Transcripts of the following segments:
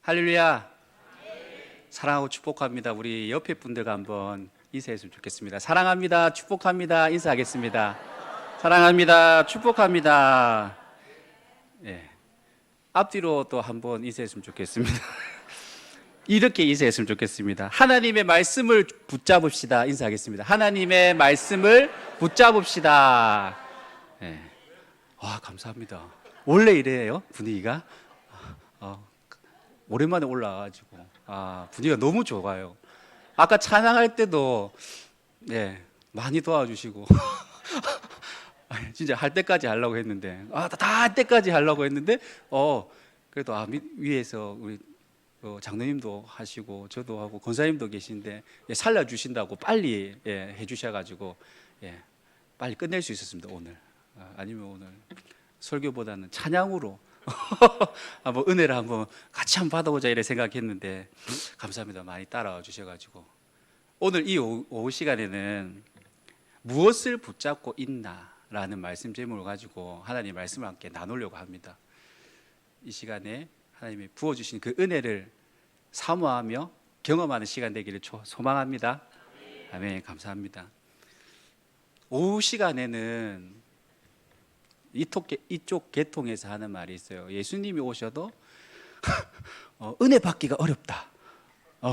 할렐루야. 사랑하고 축복합니다. 우리 옆에 분들과 한번 인사했으면 좋겠습니다. 사랑합니다. 축복합니다. 인사하겠습니다. 사랑합니다. 축복합니다. 예. 앞뒤로 또 한번 인사했으면 좋겠습니다. 이렇게 인사했으면 좋겠습니다. 하나님의 말씀을 붙잡읍시다. 인사하겠습니다. 하나님의 말씀을 붙잡읍시다. 예. 와, 감사합니다. 원래 이래요, 분위기가? 오랜만에 올라와가지고 분위기가 너무 좋아요. 아까 찬양할 때도 많이 도와주시고 진짜 할 때까지 하려고 했는데 다 할 때까지 하려고 했는데 그래도 위에서 우리 장로님도 하시고 저도 하고 권사님도 계신데 살려주신다고 빨리 해주셔가지고 빨리 끝낼 수 있었습니다. 오늘 아니면 오늘 설교보다는 찬양으로 한번 은혜를 한번 같이 한번 받아보자 이래 생각했는데 감사합니다. 많이 따라와 주셔가지고 오늘 이 오후 시간에는 무엇을 붙잡고 있나 라는 말씀 제목을 가지고 하나님 말씀을 함께 나누려고 합니다. 이 시간에 하나님이 부어주신 그 은혜를 사모하며 경험하는 시간 되기를 소망합니다. 아멘. 감사합니다. 오후 시간에는 이쪽 계통에서 하는 말이 있어요. 예수님이 오셔도 은혜 받기가 어렵다.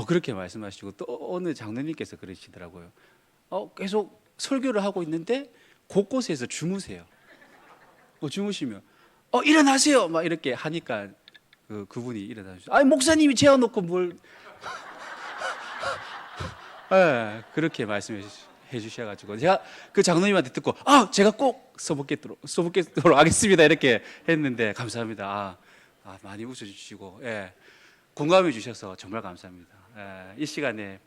그렇게 말씀하시고 또 어느 장로님께서 그러시더라고요. 계속 설교를 하고 있는데 곳곳에서 주무세요. 주무시면 일어나세요 막 이렇게 하니까 그분이 일어나시죠. 아니 목사님이 재워놓고 뭘 그렇게 말씀해 주셔가지고 제가 그 장로님한테 듣고 제가 꼭 써먹겠도록 하겠습니다 이렇게 했는데 감사합니다. 많이 웃어주시고 공감해 주셔서 정말 감사합니다. 이 시간에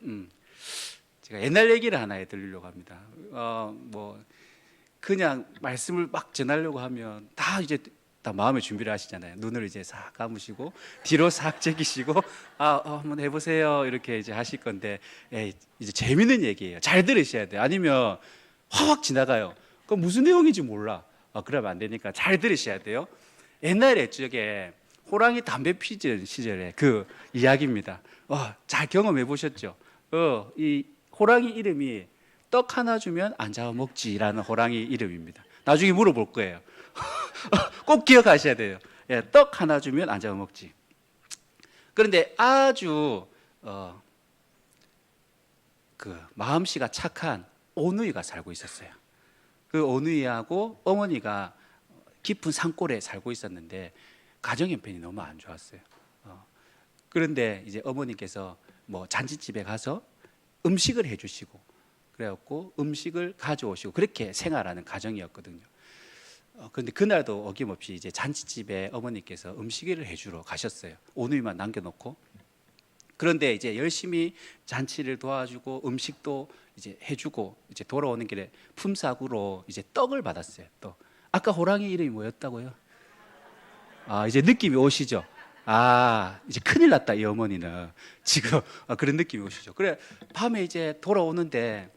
제가 옛날 얘기를 하나 해드리려고 합니다. 그냥 말씀을 막 전하려고 하면 다 이제 다 마음의 준비를 하시잖아요. 눈을 이제 싹 감으시고 뒤로 싹 제기시고 한번 해보세요 이렇게 이제 하실 건데 이제 재밌는 얘기예요. 잘 들으셔야 돼요. 아니면 확 지나가요. 그럼 무슨 내용인지 몰라. 그러면 안 되니까 잘 들으셔야 돼요. 옛날에 저게 호랑이 담배 피던 시절에 그 이야기입니다. 잘 경험해 보셨죠? 이 호랑이 이름이 떡 하나 주면 안 잡아먹지라는 호랑이 이름입니다. 나중에 물어볼 거예요. 꼭 기억하셔야 돼요. 떡 하나 주면 안 잡아먹지. 그런데 아주 그 마음씨가 착한 오누이가 살고 있었어요. 그 오누이하고 어머니가 깊은 산골에 살고 있었는데 가정 형편이 너무 안 좋았어요. 그런데 이제 어머니께서 뭐 잔치집에 가서 음식을 해주시고 그래갖고 음식을 가져오시고 그렇게 생활하는 가정이었거든요. 그런데 그날도 어김없이 이제 잔치집에 어머니께서 음식을 해주러 가셨어요. 오누이만 남겨놓고. 그런데 이제 열심히 잔치를 도와주고 음식도 이제 해주고 이제 돌아오는 길에 품삯으로 이제 떡을 받았어요. 떡. 아까 호랑이 이름이 뭐였다고요? 이제 느낌이 오시죠? 이제 큰일 났다 이 어머니는 지금 그런 느낌이 오시죠? 그래 밤에 이제 돌아오는데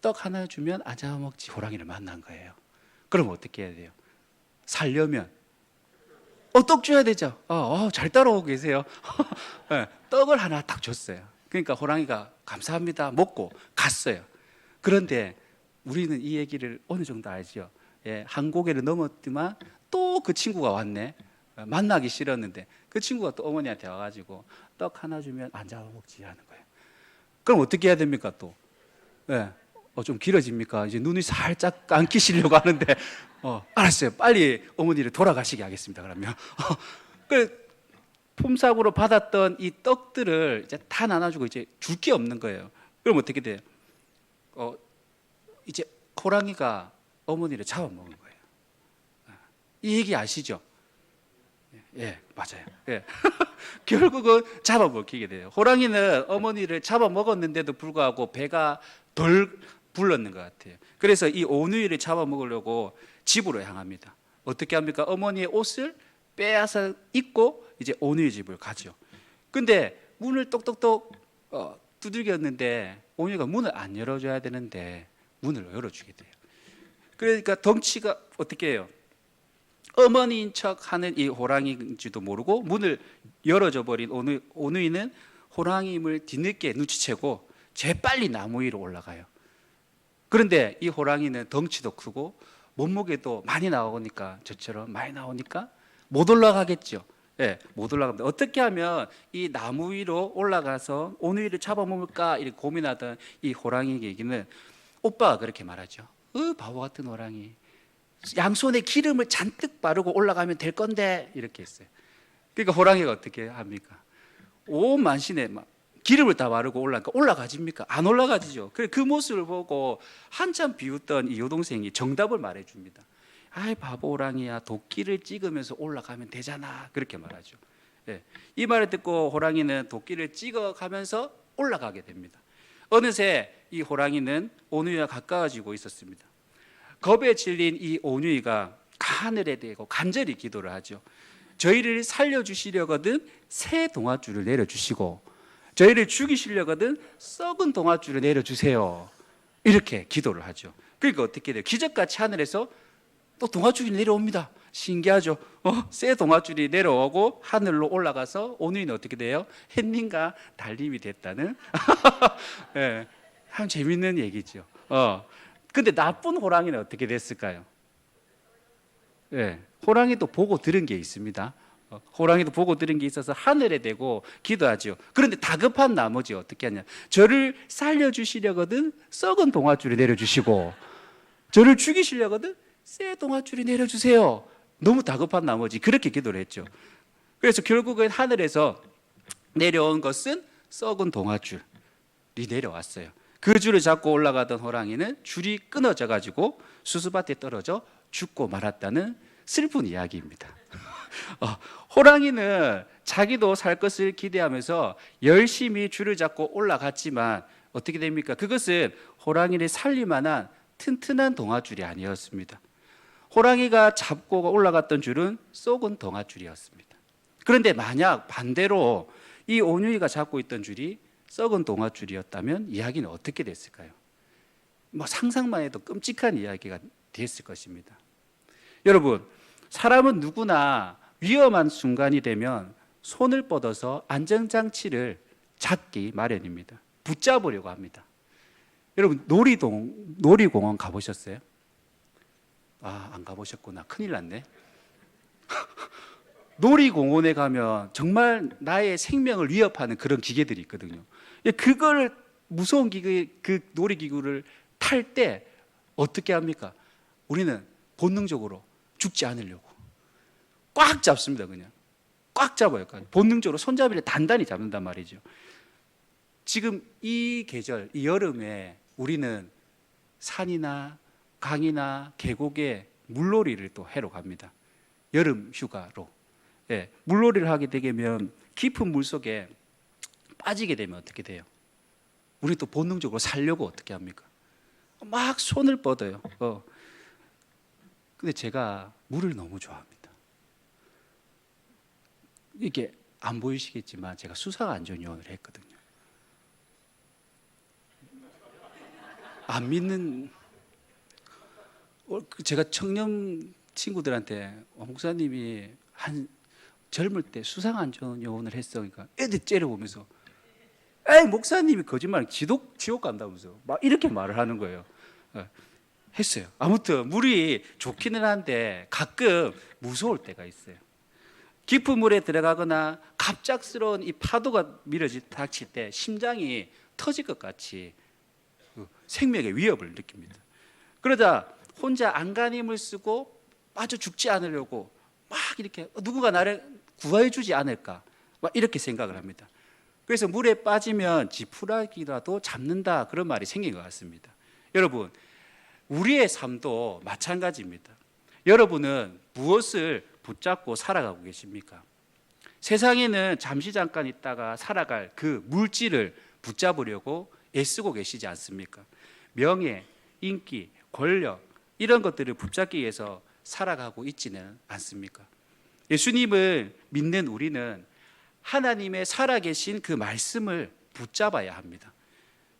떡 하나 주면 안 잡아먹지 호랑이를 만난 거예요. 그럼 어떻게 해야 돼요? 살려면 떡 줘야 되죠. 잘 따라오고 계세요. 떡을 하나 딱 줬어요. 그러니까 호랑이가 감사합니다 먹고 갔어요. 그런데 우리는 이 얘기를 어느 정도 알죠. 한 고개를 넘었지만 또 그 친구가 왔네. 만나기 싫었는데 그 친구가 또 어머니한테 와가지고 떡 하나 주면 안 잡아먹지 하는 거예요. 그럼 어떻게 해야 됩니까 또? 좀 길어집니까? 이제 눈이 살짝 감기시려고 하는데 알았어요. 빨리 어머니를 돌아가시게 하겠습니다. 그러면 그 품삯으로 받았던 이 떡들을 이제 다 나눠주고 이제 줄 게 없는 거예요. 그럼 어떻게 돼요? 이제 호랑이가 어머니를 잡아먹은 거예요. 이 얘기 아시죠? 맞아요. 결국은 잡아먹히게 돼요. 호랑이는 어머니를 잡아먹었는데도 불구하고 배가 덜 불렀는 것 같아요. 그래서 이 오누이를 잡아먹으려고 집으로 향합니다. 어떻게 합니까? 어머니의 옷을 빼앗아 입고 이제 오누이 집을 가죠. 근데 문을 똑똑똑 두들겼는데 오누이가 문을 안 열어줘야 되는데 문을 열어주게 돼요. 그러니까 덩치가 어떻게 해요? 어머니인 척하는 이 호랑이인지도 모르고 문을 열어줘 버린 오누이는 호랑이임을 뒤늦게 눈치채고 재빨리 나무 위로 올라가요. 그런데 이 호랑이는 덩치도 크고 몸무게도 많이 나오니까, 저처럼 많이 나오니까 못 올라가겠죠. 예, 못 올라갑니다. 어떻게 하면 이 나무 위로 올라가서 오누이를 잡아먹을까 이렇게 고민하던 이 호랑이에게는 오빠가 그렇게 말하죠. 바보 같은 호랑이, 양손에 기름을 잔뜩 바르고 올라가면 될 건데, 이렇게 했어요. 그러니까 호랑이가 어떻게 합니까? 온 만신에 막 기름을 다 바르고 올라가집니까? 안 올라가지죠. 그래, 그 모습을 보고 한참 비웃던 이 여동생이 정답을 말해줍니다. 아이, 바보 호랑이야, 도끼를 찍으면서 올라가면 되잖아, 그렇게 말하죠. 예, 이 말을 듣고 호랑이는 도끼를 찍어가면서 올라가게 됩니다. 어느새 이 호랑이는 오누이와 가까워지고 있었습니다. 겁에 질린 이 오누이가 하늘에 대고 간절히 기도를 하죠. 저희를 살려주시려거든 새 동아줄을 내려주시고, 저희를 죽이시려거든 썩은 동아줄을 내려주세요, 이렇게 기도를 하죠. 그러니까 어떻게 돼요? 기적같이 하늘에서 또 동아줄이 내려옵니다. 신기하죠? 새 동아줄이 내려오고 하늘로 올라가서 오누이는 어떻게 돼요? 햇님과 달님이 됐다는 네, 참 재밌는 얘기죠. 근데 나쁜 호랑이는 어떻게 됐을까요? 네, 호랑이도 보고 들은 게 있습니다. 호랑이도 보고 들은 게 있어서 하늘에 대고 기도하죠. 그런데 다급한 나머지 어떻게 하냐? 저를 살려주시려거든 썩은 동아줄이 내려주시고, 저를 죽이시려거든 새 동아줄이 내려주세요. 너무 다급한 나머지 그렇게 기도를 했죠. 그래서 결국은 하늘에서 내려온 것은 썩은 동아줄이 내려왔어요. 그 줄을 잡고 올라가던 호랑이는 줄이 끊어져 가지고 수수밭에 떨어져 죽고 말았다는 슬픈 이야기입니다. 호랑이는 자기도 살 것을 기대하면서 열심히 줄을 잡고 올라갔지만 어떻게 됩니까? 그것은 호랑이를 살릴 만한 튼튼한 동아줄이 아니었습니다. 호랑이가 잡고 올라갔던 줄은 썩은 동아줄이었습니다. 그런데 만약 반대로 이 오누이가 잡고 있던 줄이 썩은 동아줄이었다면 이야기는 어떻게 됐을까요? 상상만 해도 끔찍한 이야기가 됐을 것입니다. 여러분, 사람은 누구나 위험한 순간이 되면 손을 뻗어서 안전장치를 잡기 마련입니다. 붙잡으려고 합니다. 여러분, 놀이공원 가보셨어요? 안 가보셨구나. 큰일 났네. 놀이공원에 가면 정말 나의 생명을 위협하는 그런 기계들이 있거든요. 그걸 무서운 기계, 그 놀이기구를 탈 때 어떻게 합니까? 우리는 본능적으로 죽지 않으려고 꽉 잡습니다. 그냥 꽉 잡아요. 본능적으로 손잡이를 단단히 잡는단 말이죠. 지금 이 계절, 이 여름에 우리는 산이나 강이나 계곡에 물놀이를 또 하러 갑니다. 여름 휴가로. 예, 물놀이를 하게 되면 깊은 물 속에 빠지게 되면 어떻게 돼요? 우리 또 본능적으로 살려고 어떻게 합니까? 막 손을 뻗어요. 근데 제가 물을 너무 좋아합니다. 이게 안 보이시겠지만 제가 수상안전요원을 했거든요. 안 믿는, 제가 청년 친구들한테 목사님이 한 젊을 때 수상안전요원을 했어. 그러니까 애들 째려보면서 에이, 목사님이 거짓말, 지옥 간다면서 막 이렇게 말을 하는 거예요. 했어요. 아무튼 물이 좋기는 한데 가끔 무서울 때가 있어요. 깊은 물에 들어가거나 갑작스러운 이 파도가 닥칠 때 심장이 터질 것 같이 생명의 위협을 느낍니다. 그러다 혼자 안간힘을 쓰고 빠져 죽지 않으려고 막 이렇게 누군가 나를 구해 주지 않을까 막 이렇게 생각을 합니다. 그래서 물에 빠지면 지푸라기라도 잡는다, 그런 말이 생긴 것 같습니다. 여러분, 우리의 삶도 마찬가지입니다. 여러분은 무엇을 붙잡고 살아가고 계십니까? 세상에는 잠시 잠깐 있다가 살아갈 그 물질을 붙잡으려고 애쓰고 계시지 않습니까? 명예, 인기, 권력, 이런 것들을 붙잡기 위해서 살아가고 있지는 않습니까? 예수님을 믿는 우리는 하나님의 살아계신 그 말씀을 붙잡아야 합니다.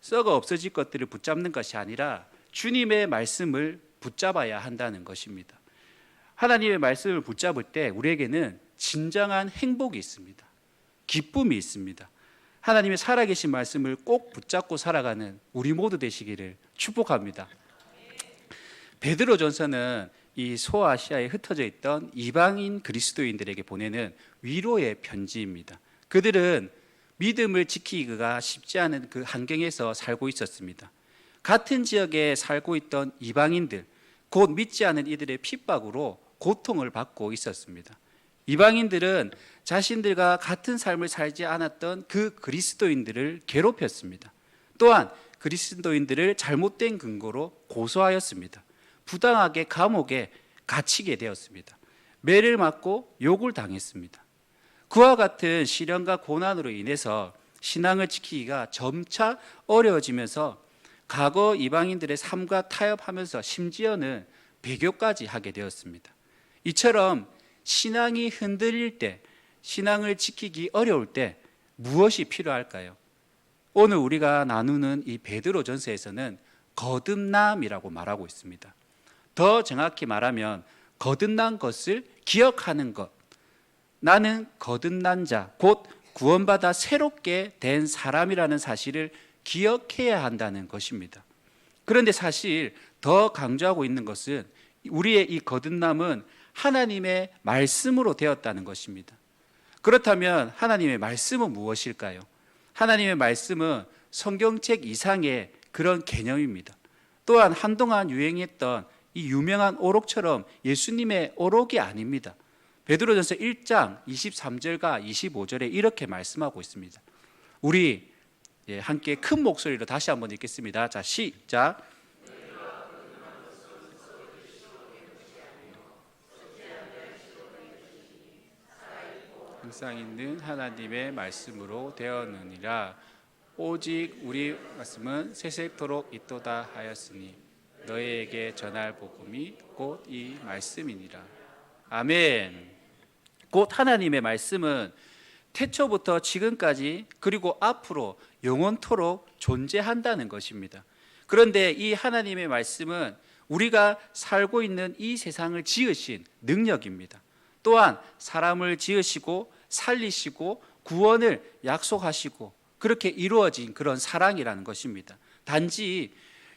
썩어 없어질 것들을 붙잡는 것이 아니라 주님의 말씀을 붙잡아야 한다는 것입니다. 하나님의 말씀을 붙잡을 때 우리에게는 진정한 행복이 있습니다. 기쁨이 있습니다. 하나님의 살아계신 말씀을 꼭 붙잡고 살아가는 우리 모두 되시기를 축복합니다. 베드로전서는 이 소아시아에 흩어져 있던 이방인 그리스도인들에게 보내는 위로의 편지입니다. 그들은 믿음을 지키기가 쉽지 않은 그 환경에서 살고 있었습니다. 같은 지역에 살고 있던 이방인들, 곧 믿지 않은 이들의 핍박으로 고통을 받고 있었습니다. 이방인들은 자신들과 같은 삶을 살지 않았던 그 그리스도인들을 괴롭혔습니다. 또한 그리스도인들을 잘못된 근거로 고소하였습니다. 부당하게 감옥에 갇히게 되었습니다. 매를 맞고 욕을 당했습니다. 그와 같은 시련과 고난으로 인해서 신앙을 지키기가 점차 어려워지면서 과거 이방인들의 삶과 타협하면서 심지어는 배교까지 하게 되었습니다. 이처럼 신앙이 흔들릴 때, 신앙을 지키기 어려울 때 무엇이 필요할까요? 오늘 우리가 나누는 이 베드로전서에서는 거듭남이라고 말하고 있습니다. 더 정확히 말하면 거듭난 것을 기억하는 것. 나는 거듭난 자, 곧 구원받아 새롭게 된 사람이라는 사실을 기억해야 한다는 것입니다. 그런데 사실 더 강조하고 있는 것은 우리의 이 거듭남은 하나님의 말씀으로 되었다는 것입니다. 그렇다면 하나님의 말씀은 무엇일까요? 하나님의 말씀은 성경책 이상의 그런 개념입니다. 또한 한동안 유행했던 이 유명한 오록처럼 예수님의 오록이 아닙니다. 베드로전서 1장 23절과 25절에 이렇게 말씀하고 있습니다. 우리 함께 큰 목소리로 다시 한번 읽겠습니다. 자, 시작. 항상 있는 하나님의 말씀으로 되었느니라. 오직 우리 말씀은 세세토록 있도다 하였으니 너희에게 전할 복음이 곧 이 말씀이니라. 아멘. 곧 하나님의 말씀은 태초부터 지금까지 그리고 앞으로 영원토록 존재한다는 것입니다. 그런데 이 하나님의 말씀은 우리가 살고 있는 이 세상을 지으신 능력입니다. 또한 사람을 지으시고 살리시고 구원을 약속하시고 그렇게 이루어진 그런 사랑이라는 것입니다. 단지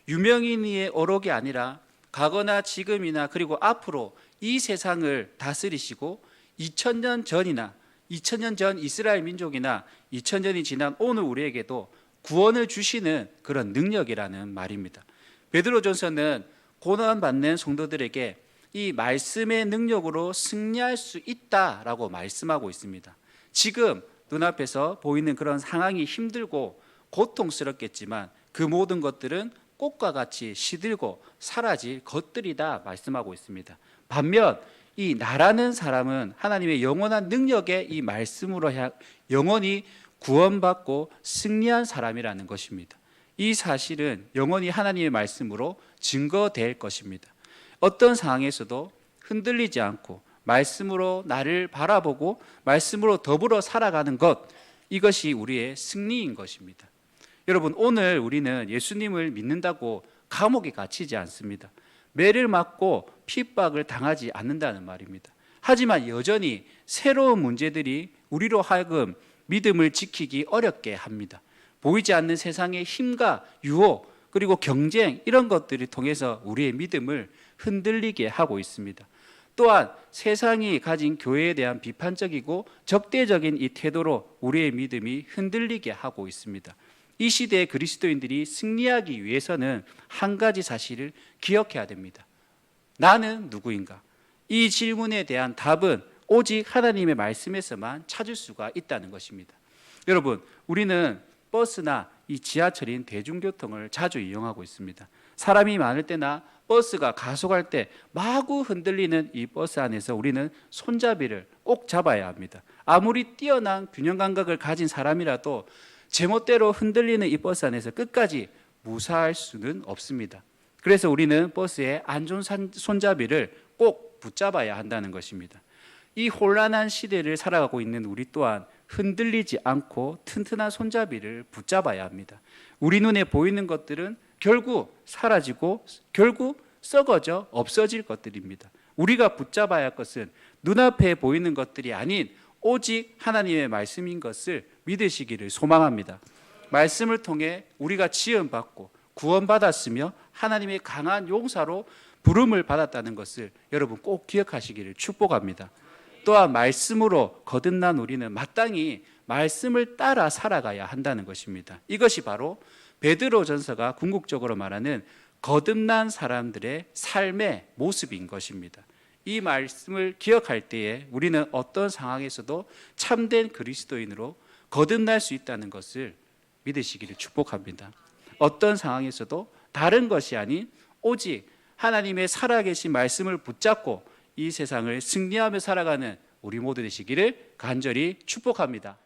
유명인의 오록이 아니라 과거나 지금이나 그리고 앞으로 이 세상을 다스리시고 2000년 전이나 2000년 전 이스라엘 민족이나 2000년이 지난 오늘 우리에게도 구원을 주시는 그런 능력이라는 말입니다. 베드로전서는 고난받는 성도들에게 이 말씀의 능력으로 승리할 수 있다라고 말씀하고 있습니다. 지금 눈앞에서 보이는 그런 상황이 힘들고 고통스럽겠지만 그 모든 것들은 꽃과 같이 시들고 사라질 것들이다 말씀하고 있습니다. 반면 이 나라는 사람은 하나님의 영원한 능력의 이 말씀으로 영원히 구원받고 승리한 사람이라는 것입니다. 이 사실은 영원히 하나님의 말씀으로 증거될 것입니다. 어떤 상황에서도 흔들리지 않고 말씀으로 나를 바라보고 말씀으로 더불어 살아가는 것, 이것이 우리의 승리인 것입니다. 여러분, 오늘 우리는 예수님을 믿는다고 감옥에 갇히지 않습니다. 매를 맞고 핍박을 당하지 않는다는 말입니다. 하지만 여전히 새로운 문제들이 우리로 하여금 믿음을 지키기 어렵게 합니다. 보이지 않는 세상의 힘과 유혹 그리고 경쟁, 이런 것들을 통해서 우리의 믿음을 흔들리게 하고 있습니다. 또한 세상이 가진 교회에 대한 비판적이고 적대적인 이 태도로 우리의 믿음이 흔들리게 하고 있습니다. 이 시대의 그리스도인들이 승리하기 위해서는 한 가지 사실을 기억해야 됩니다. 나는 누구인가? 이 질문에 대한 답은 오직 하나님의 말씀에서만 찾을 수가 있다는 것입니다. 여러분, 우리는 버스나 이 지하철인 대중교통을 자주 이용하고 있습니다. 사람이 많을 때나 버스가 가속할 때 마구 흔들리는 이 버스 안에서 우리는 손잡이를 꼭 잡아야 합니다. 아무리 뛰어난 균형 감각을 가진 사람이라도 제멋대로 흔들리는 이 버스 안에서 끝까지 무사할 수는 없습니다. 그래서 우리는 버스의 안전 손잡이를 꼭 붙잡아야 한다는 것입니다. 이 혼란한 시대를 살아가고 있는 우리 또한 흔들리지 않고 튼튼한 손잡이를 붙잡아야 합니다. 우리 눈에 보이는 것들은 결국 사라지고 결국 썩어져 없어질 것들입니다. 우리가 붙잡아야 할 것은 눈앞에 보이는 것들이 아닌 오직 하나님의 말씀인 것을 믿으시기를 소망합니다. 말씀을 통해 우리가 지음받고 구원받았으며 하나님의 강한 용사로 부름을 받았다는 것을 여러분 꼭 기억하시기를 축복합니다. 또한 말씀으로 거듭난 우리는 마땅히 말씀을 따라 살아가야 한다는 것입니다. 이것이 바로 베드로전서가 궁극적으로 말하는 거듭난 사람들의 삶의 모습인 것입니다. 이 말씀을 기억할 때에 우리는 어떤 상황에서도 참된 그리스도인으로 거듭날 수 있다는 것을 믿으시기를 축복합니다. 어떤 상황에서도 다른 것이 아닌 오직 하나님의 살아계신 말씀을 붙잡고 이 세상을 승리하며 살아가는 우리 모두 되시기를 간절히 축복합니다.